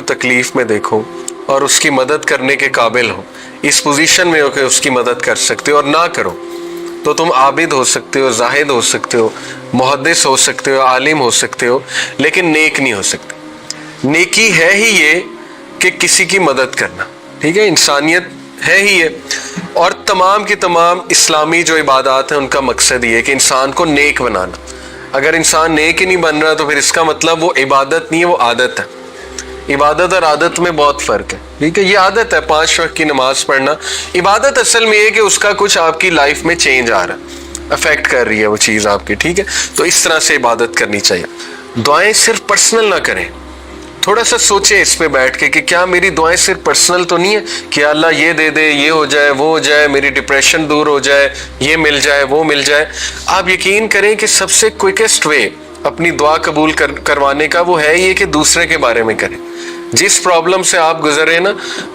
تکلیف میں دیکھو اور اس کی مدد کرنے کے قابل ہو، اس پوزیشن میں ہو کہ اس کی مدد کر سکتے ہو اور نہ کرو، تو تم عابد ہو سکتے ہو، زاہد ہو سکتے ہو، محدث ہو سکتے ہو، عالم ہو سکتے ہو، لیکن نیک نہیں ہو سکتے۔ نیکی ہے ہی یہ کہ کسی کی مدد کرنا، ٹھیک ہے، انسانیت ہے ہی یہ۔ اور تمام کی تمام اسلامی جو عبادات ہیں ان کا مقصد یہ ہے کہ انسان کو نیک بنانا۔ اگر انسان نیک ہی نہیں بن رہا تو پھر اس کا مطلب وہ عبادت نہیں ہے، وہ عادت ہے۔ عبادت اور عادت میں بہت فرق ہے، ٹھیک ہے، یہ عادت ہے 5 وقت کی نماز پڑھنا، عبادت اصل میں یہ کہ اس کا کچھ آپ کی لائف میں چینج آ رہا ہے، افیکٹ کر رہی ہے وہ چیز آپ کی، ٹھیک ہے، تو اس طرح سے عبادت کرنی چاہیے۔ دعائیں صرف پرسنل نہ کریں، تھوڑا سا سوچیں اس پہ بیٹھ کے کہ کیا میری دعائیں صرف پرسنل تو نہیں ہے کہ اللہ یہ دے دے، یہ ہو جائے، وہ ہو جائے، میری ڈپریشن دور ہو جائے، یہ مل جائے، وہ مل جائے۔ آپ یقین کریں کہ سب سے کوئکسٹ وے اپنی دعا قبول کروانے کا وہ ہے یہ کہ دوسرے کے بارے میں کریں۔ جس پرابلم سے آپ گزرے نا،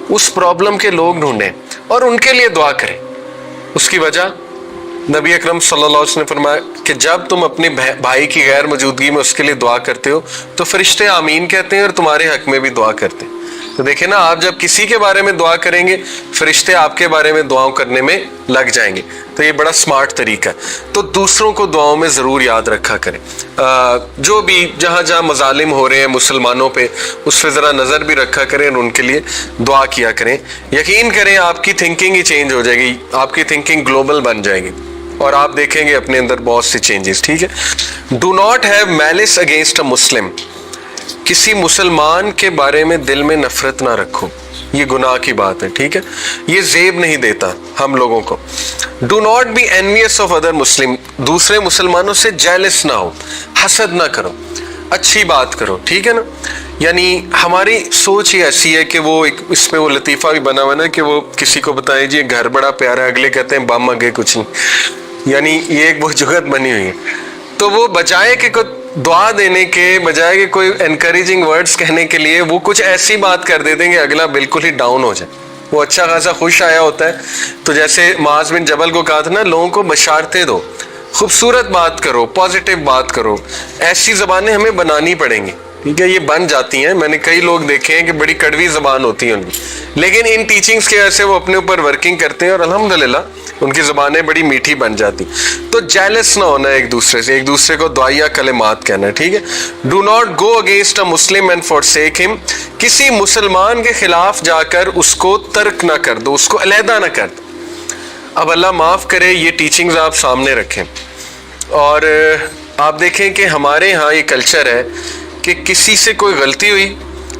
اس پرابلم کے لوگ ڈھونڈیں اور ان کے لیے دعا کریں۔ اس کی وجہ نبی اکرم صلی اللہ علیہ وسلم نے فرمایا کہ جب تم اپنے بھائی کی غیر موجودگی میں اس کے لیے دعا کرتے ہو تو فرشتے آمین کہتے ہیں اور تمہارے حق میں بھی دعا کرتے ہیں۔ تو دیکھیں نا، آپ جب کسی کے بارے میں دعا کریں گے فرشتے آپ کے بارے میں دعاؤں کرنے میں لگ جائیں گے۔ تو یہ بڑا سمارٹ طریقہ ہے۔ تو دوسروں کو دعاؤں میں ضرور یاد رکھا کریں، جو بھی جہاں جہاں مظالم ہو رہے ہیں مسلمانوں پہ، اس پہ ذرا نظر بھی رکھا کریں اور ان کے لیے دعا کیا کریں۔ یقین کریں آپ کی تھنکنگ ہی چینج ہو جائے گی، آپ کی تھنکنگ گلوبل بن جائے گی اور آپ دیکھیں گے اپنے اندر بہت سی چینجز، ٹھیک ہے۔ Do not have malice against a Muslim, کسی مسلمان کے بارے میں دل میں نفرت نہ رکھو، یہ گناہ کی بات ہے، ٹھیک ہے، یہ زیب نہیں دیتا ہم لوگوں کو۔ Do not be envious of other Muslim, دوسرے مسلمانوں سے جیلس نہ ہو، حسد نہ کرو، اچھی بات کرو، ٹھیک ہے نا۔ یعنی ہماری سوچ ہی ایسی ہے کہ وہ اس میں وہ لطیفہ بھی بنا ہوا نا کہ وہ کسی کو بتائیں جی گھر بڑا پیارا ہے، اگلے کہتے ہیں بم اگے کچھ نہیں، یعنی یہ ایک بہت جگت بنی ہوئی ہے۔ تو وہ بجائے کہ دعا دینے کے بجائے کہ کوئی انکریجنگ ورڈز کہنے کے لیے وہ کچھ ایسی بات کر دیتے ہیں کہ اگلا بالکل ہی ڈاؤن ہو جائے، وہ اچھا خاصا خوش آیا ہوتا ہے۔ تو جیسے معاذ بن جبل کو کہا تھا نا، لوگوں کو بشارتیں دو، خوبصورت بات کرو، پازیٹیو بات کرو۔ ایسی زبانیں ہمیں بنانی پڑیں گی، ٹھیک ہے، یہ بن جاتی ہیں، میں نے کئی لوگ دیکھے ہیں کہ بڑی کڑوی زبان ہوتی ہے ان کی، لیکن ان ٹیچنگز کی وجہ سے وہ اپنے اوپر ورکنگ کرتے ہیں اور الحمدللہ ان کی زبانیں بڑی میٹھی بن جاتی۔ تو جیلس نہ ہونا ایک دوسرے سے، ایک دوسرے کو دعائیہ کلمات کہنا ہے، ٹھیک ہے۔ Do not go against a Muslim and forsake him, کسی مسلمان کے خلاف جا کر اس کو ترک نہ کر دو، اس کو علیحدہ نہ کر دو۔ اب اللہ معاف کرے، یہ ٹیچنگز آپ سامنے رکھیں اور آپ دیکھیں کہ ہمارے ہاں یہ کلچر ہے کہ کسی سے کوئی غلطی ہوئی،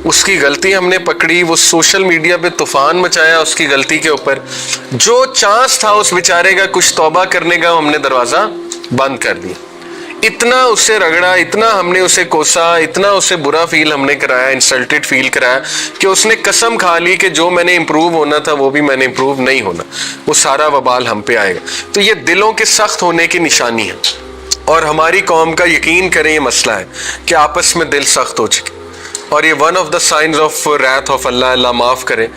اس کی غلطی ہم نے پکڑی، وہ سوشل میڈیا پہ طوفان مچایا اس کی غلطی کے اوپر، جو چانس تھا اس بیچارے کا کچھ توبہ کرنے کا ہم نے دروازہ بند کر دیا، اتنا اسے رگڑا، اتنا ہم نے اسے کوسا، اتنا اسے برا فیل ہم نے کرایا، انسلٹڈ فیل کرایا کہ اس نے قسم کھا لی کہ جو میں نے امپروو ہونا تھا وہ بھی میں نے امپروو نہیں ہونا، وہ سارا وبال ہم پہ آئے گا۔ تو یہ دلوں کے سخت ہونے کی نشانی ہے، اور ہماری قوم کا یقین کریں یہ مسئلہ ہے کہ آپس میں دل سخت ہو چکے، اور یہ one of the signs of wrath of Allah, اللہ معاف کرے۔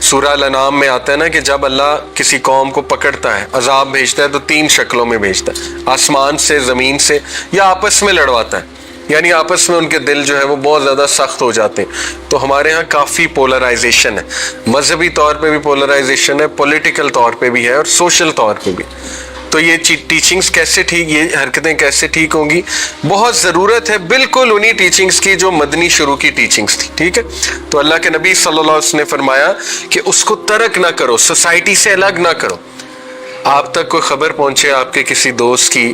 سورہ الانعام میں آتا ہے نا کہ جب اللہ کسی قوم کو پکڑتا ہے، عذاب بھیجتا ہے تو 3 شکلوں میں بھیجتا ہے، آسمان سے، زمین سے، یا آپس میں لڑواتا ہے، یعنی آپس میں ان کے دل جو ہے وہ بہت زیادہ سخت ہو جاتے ہیں۔ تو ہمارے ہاں کافی پولرائزیشن ہے، مذہبی طور پہ بھی پولرائزیشن ہے، پولیٹیکل طور پہ بھی ہے اور سوشل طور پہ بھی۔ تو یہ ٹیچنگز کیسے ٹھیک، یہ حرکتیں کیسے ٹھیک ہوں گی؟ بہت ضرورت ہے بالکل انہی ٹیچنگز کی جو مدنی شروع کی ٹیچنگز تھی، ٹھیک ہے۔ تو اللہ کے نبی صلی اللہ علیہ وسلم نے فرمایا کہ اس کو ترک نہ کرو، سوسائٹی سے الگ نہ کرو۔ آپ تک کوئی خبر پہنچے آپ کے کسی دوست کی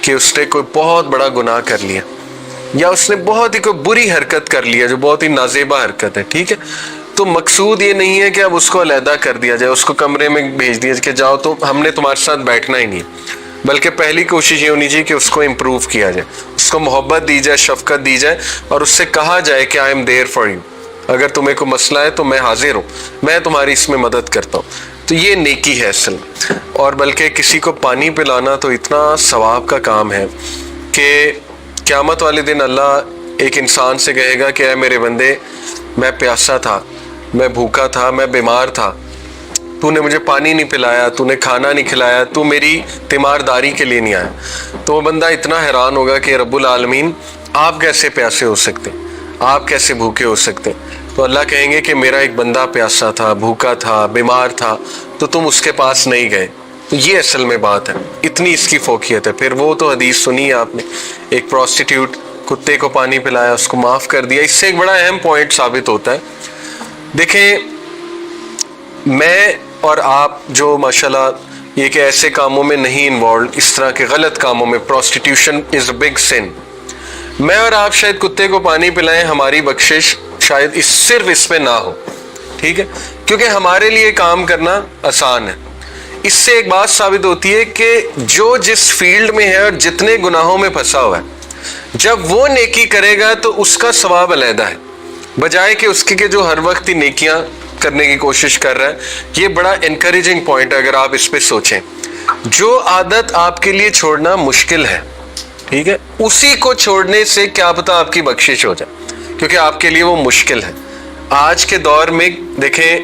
کہ اس نے کوئی بہت بڑا گناہ کر لیا، یا اس نے بہت ہی کوئی بری حرکت کر لیا جو بہت ہی نازیبہ حرکت ہے، ٹھیک ہے، تو مقصود یہ نہیں ہے کہ اب اس کو علیحدہ کر دیا جائے، اس کو کمرے میں بھیج دیا کہ جاؤ تو ہم نے تمہارے ساتھ بیٹھنا ہی نہیں، بلکہ پہلی کوشش یہ ہونی چاہیے کہ اس کو امپروو کیا جائے، اس کو محبت دی جائے، شفقت دی جائے، اور اس سے کہا جائے کہ I am there for you, اگر تمہیں کوئی مسئلہ ہے تو میں حاضر ہوں، میں تمہاری اس میں مدد کرتا ہوں۔ تو یہ نیکی ہے اصل میں، اور بلکہ کسی کو پانی پلانا تو اتنا ثواب کا کام ہے کہ قیامت والے دن اللہ ایک انسان سے کہے گا کہ اے میرے بندے، میں پیاسا تھا، میں بھوکا تھا، میں بیمار تھا، تو نے مجھے پانی نہیں پلایا، تو نے کھانا نہیں کھلایا، تو میری تیمارداری کے لیے نہیں آیا۔ تو وہ بندہ اتنا حیران ہوگا کہ رب العالمین آپ کیسے پیاسے ہو سکتے، آپ کیسے بھوکے ہو سکتے۔ تو اللہ کہیں گے کہ میرا ایک بندہ پیاسا تھا, بھوکا تھا, بیمار تھا, تو تم اس کے پاس نہیں گئے. تو یہ اصل میں بات ہے, اتنی اس کی فوقیت ہے. پھر وہ تو حدیث سنی ہے آپ نے, ایک پروسٹیٹیوٹ کتے کو پانی پلایا, اس کو معاف کر دیا. اس سے ایک بڑا اہم پوائنٹ ثابت ہوتا ہے. دیکھیں, میں اور آپ جو ماشاءاللہ یہ کہ ایسے کاموں میں نہیں انوالوڈ, اس طرح کے غلط کاموں میں, پروسٹیٹیوشن از اے بگ سن, میں اور آپ شاید کتے کو پانی پلائیں, ہماری بخشش شاید صرف اس پہ نہ ہو, ٹھیک ہے, کیونکہ ہمارے لیے کام کرنا آسان ہے. اس سے ایک بات ثابت ہوتی ہے کہ جو جس فیلڈ میں ہے اور جتنے گناہوں میں پھنسا ہوا ہے, جب وہ نیکی کرے گا تو اس کا ثواب علیحدہ ہے, بجائے کہ اس کے جو ہر وقت ہی نیکیاں کرنے کی کوشش کر رہا ہے. یہ بڑا انکریجنگ پوائنٹ ہے اگر آپ اس پہ سوچیں. جو عادت آپ کے لیے چھوڑنا مشکل ہے, ٹھیک ہے, اسی کو چھوڑنے سے کیا پتہ آپ کی بخشش ہو جائے, کیونکہ آپ کے لیے وہ مشکل ہے. آج کے دور میں دیکھیں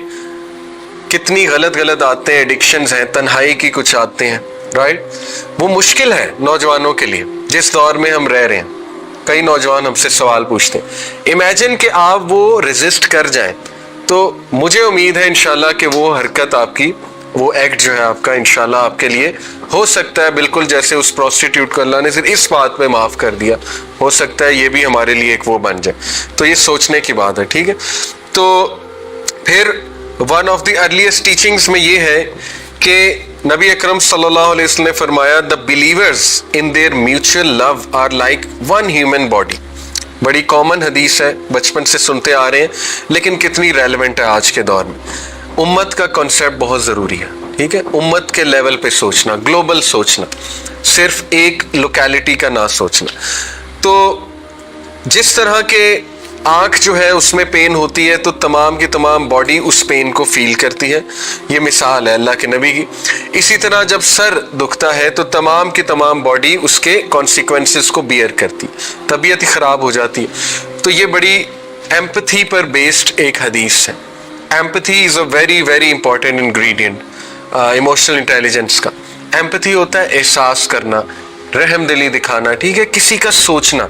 کتنی غلط عادتیں, ایڈکشنز ہیں, تنہائی کی کچھ عادتیں ہیں, رائٹ, وہ مشکل ہے نوجوانوں کے لیے جس دور میں ہم رہ رہے ہیں. کئی نوجوان ہم سے سوال پوچھتے ہیں, امیجن کہ آپ وہ ریزسٹ کر جائیں, تو مجھے امید ہے انشاءاللہ کہ وہ حرکت آپ کی, وہ ایکٹ جو ہے آپ کا انشاءاللہ آپ کے لیے ہو سکتا ہے بالکل جیسے اس پروسٹیٹیوٹ کو اللہ نے صرف اس بات پہ معاف کر دیا, ہو سکتا ہے یہ بھی ہمارے لیے ایک وہ بن جائے. تو یہ سوچنے کی بات ہے, ٹھیک ہے. تو پھر one of the earliest teachings میں یہ ہے کہ نبی اکرم صلی اللہ علیہ وسلم نے فرمایا, the believers in their mutual love are like one human body. بڑی کامن حدیث ہے, بچپن سے سنتے آ رہے ہیں, لیکن کتنی ریلیونٹ ہے آج کے دور میں. امت کا کانسیپٹ بہت ضروری ہے, ٹھیک ہے, امت کے لیول پہ سوچنا, گلوبل سوچنا, صرف ایک لوکیلٹی کا نہ سوچنا. تو جس طرح کے آنکھ جو ہے اس میں پین ہوتی ہے تو تمام کی تمام باڈی اس پین کو فیل کرتی ہے, یہ مثال ہے اللہ کے نبی کی. اسی طرح جب سر دکھتا ہے تو تمام کی تمام باڈی اس کے کانسیکوینسز کو بیئر کرتی, طبیعت ہی خراب ہو جاتی ہے. تو یہ بڑی ایمپتھی پر بیسڈ ایک حدیث ہے. Empathy is a very very important ingredient emotional intelligence کا. ایمپتھی ہوتا ہے احساس کرنا, رحم دلی دکھانا, ٹھیک ہے, کسی کا سوچنا.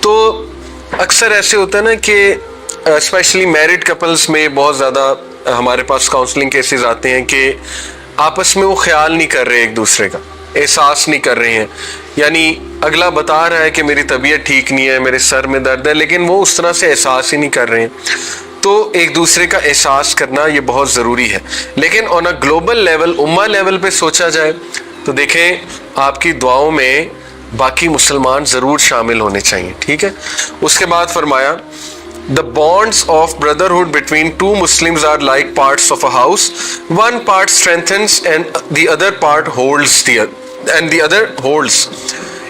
تو اکثر ایسے ہوتا ہے نا کہ اسپیشلی میرڈ کپلز میں بہت زیادہ ہمارے پاس کاؤنسلنگ کیسز آتے ہیں کہ آپس میں وہ خیال نہیں کر رہے, ایک دوسرے کا احساس نہیں کر رہے ہیں. یعنی اگلا بتا رہا ہے کہ میری طبیعت ٹھیک نہیں ہے, میرے سر میں درد ہے, لیکن وہ اس طرح سے احساس ہی نہیں کر رہے ہیں. تو ایک دوسرے کا احساس کرنا یہ بہت ضروری ہے. لیکن آن اے گلوبل لیول, امہ لیول پہ سوچا جائے تو دیکھیں آپ کی دعاؤں میں باقی مسلمان ضرور شامل ہونے چاہیے, ٹھیک ہے. اس کے بعد فرمایا, the bonds of brotherhood between two Muslims are like parts of a house. One part strengthens and the other part holds.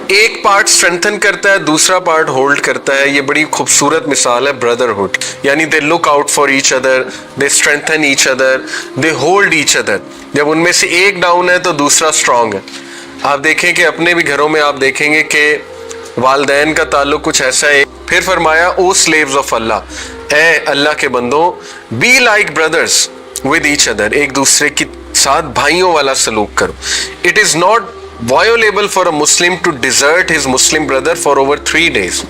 ایک پارٹ اسٹرینتھن کرتا ہے, دوسرا پارٹ ہولڈ کرتا ہے. یہ بڑی خوبصورت مثال ہے brotherhood. یعنی they look out for each other, they strengthen each other, they hold each other. جب ان میں سے ایک ڈاؤن ہے تو دوسرا اسٹرانگ ہے. آپ دیکھیں کہ اپنے بھی گھروں میں آپ دیکھیں گے کہ والدین کا تعلق کچھ ایسا ہے. پھر فرمایا, او slaves of Allah, اے اللہ کے بندوں, be like brothers with each other, ایک دوسرے کے ساتھ بھائیوں والا سلوک کرو. It is not violable for a Muslim to desert his Muslim brother for over 3 days.